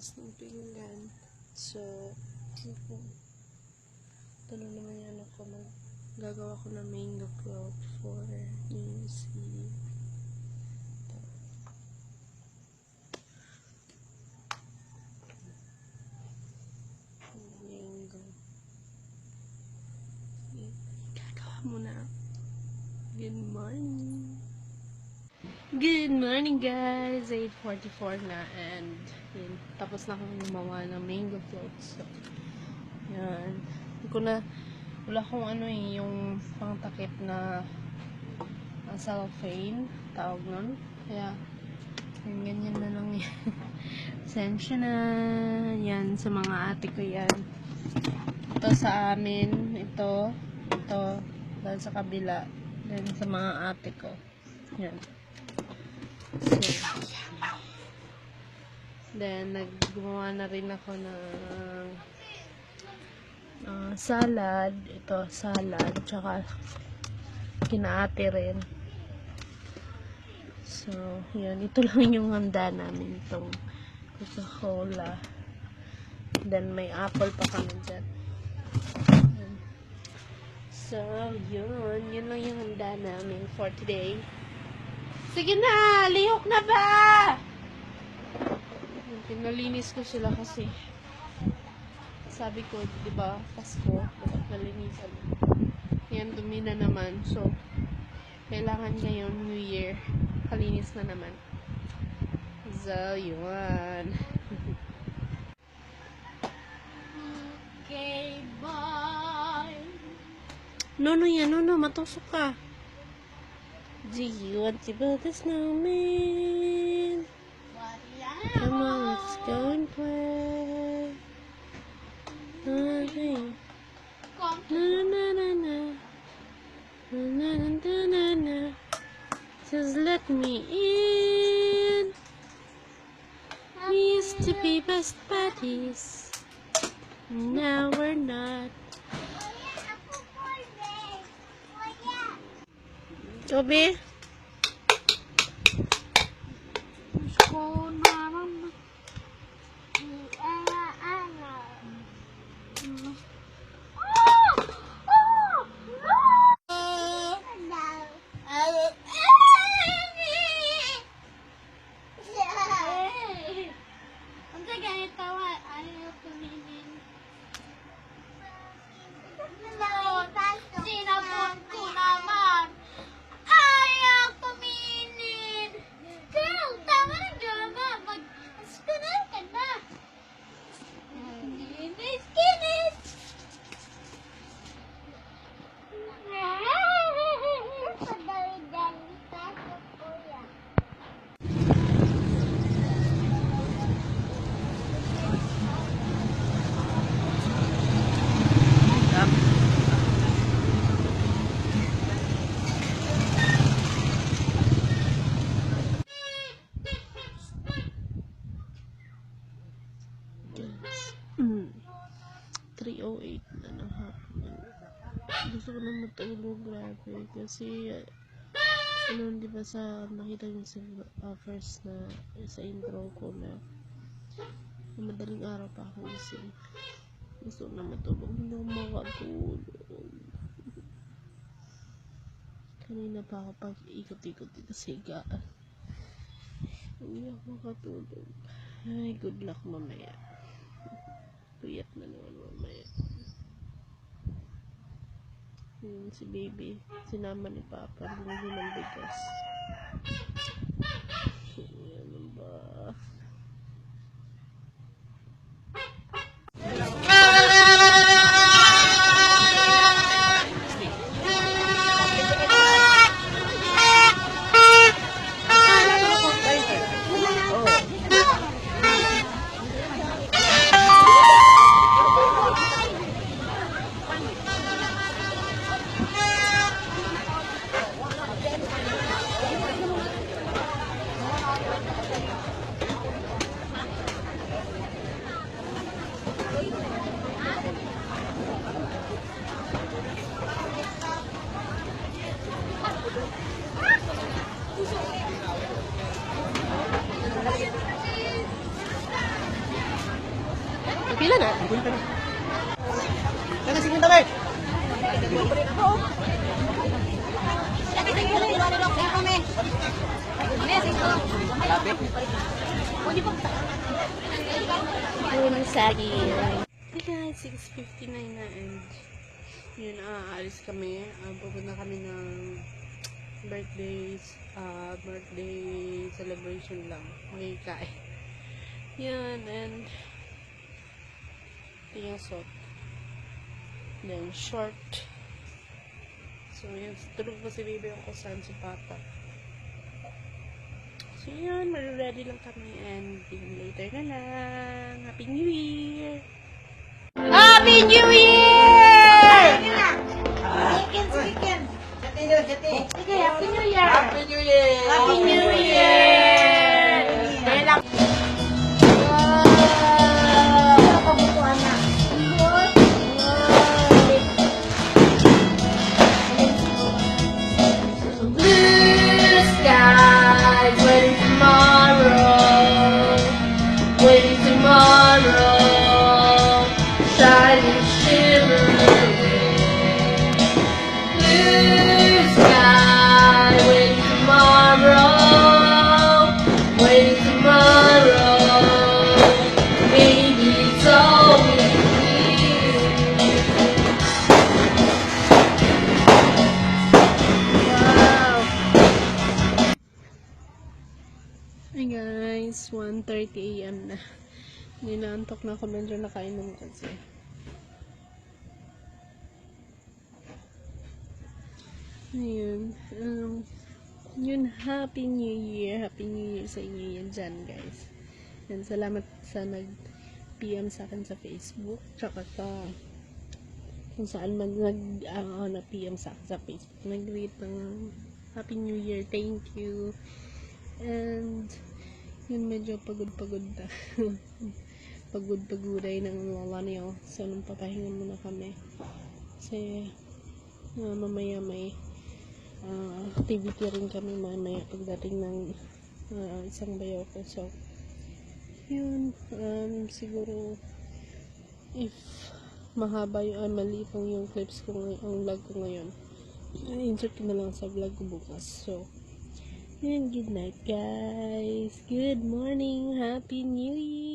hugas ng pinggan. So, ito na naman yan ako. Gagawa ko ng mango float for easy. Mango. Gagawa muna. Good morning. Good morning guys! 8:44 na and yun, tapos na akong gumawa ng mango floats. So, yan. Wala akong yung pangtakip na cellophane tawag nun. Kaya ganyan na lang yan. Sensya na. Yan sa mga ate ko yan. Ito sa amin. Ito dahil sa kabila. Then sa mga ate ko. Yan. So, then naggumawa na rin ako ng salad. Ito salad tsaka kinaate rin. So yan, ito lang yung handa namin, itong Coca-Cola. Then may apple pa kami dyan. So yun lang yung handa namin for today. Sige na! Lihok na ba? Pinalinis ko sila kasi sabi ko, diba, Pasko, dapat nalinisan. Yan, dumi na naman. So, kailangan ngayon, New Year, kalinis na naman. So, yun. Okay, bye! No, yan, no, matusok ka. Do you want to build a snowman? Come on, let's go and play. Okay. Na. Just let me in. We used to be best buddies. Now we're not. Obi? Gusto ko na matulog, grabe. Kasi, di ba sa nakita niyo sa first na sa intro ko na madaling araw pa ako isip. Gusto ko na matulog, hindi ako makatulog. Kanina pa ako pag-ikot-ikot dito sa higaan. Hindi ako makatulog. Ay, good luck mamaya. Puyat na naman mamaya. Si baby, sinama ni Papa, bumili ng bigas. Ano ba? Ayun, sagi. Hey guys, 6:59 na and yun, aalis kami. Pupunta kami ng birthday celebration lang. Makikain. Yan, and ito yung suot. Then, short. So, yun. Tulog pa si baby ako saan si papa. So, yun. Ready lang kami. And, later na lang. Happy New Year! Happy New Year! Chicken. Sige, Happy New Year! Happy New Year! Happy New Year! Kailang. Kabutuan na. Blue skies, waiting tomorrow, waiting tomorrow, shining, shimmering. Blue sky, waiting tomorrow, waiting tomorrow. Baby, it's always here. Wow. Hi guys, 1:30 AM na. Ninaantok na ako, medyo nakainom kasi. Ayun. Yun, Happy New Year. Happy New Year sa inyo yan dyan, guys. And salamat sa nag-PM sa akin sa Facebook. Tsaka sa kung saan man nag-PM sa akin sa Facebook. Nag-greet ng Happy New Year. Thank you. And yun, medyo pagod-pagod na. Pagod-paguday ng wala niyo. So, nung papahingan muna kami. Kasi mamaya may activity rin kami mamaya pagdating ng isang bayaw ko. So, yun, siguro if mahaba yung maliit lang yung clips ko ang vlog ko ngayon, insert ko na lang sa vlog ko bukas. So, yun, good night guys, good morning, Happy New Year.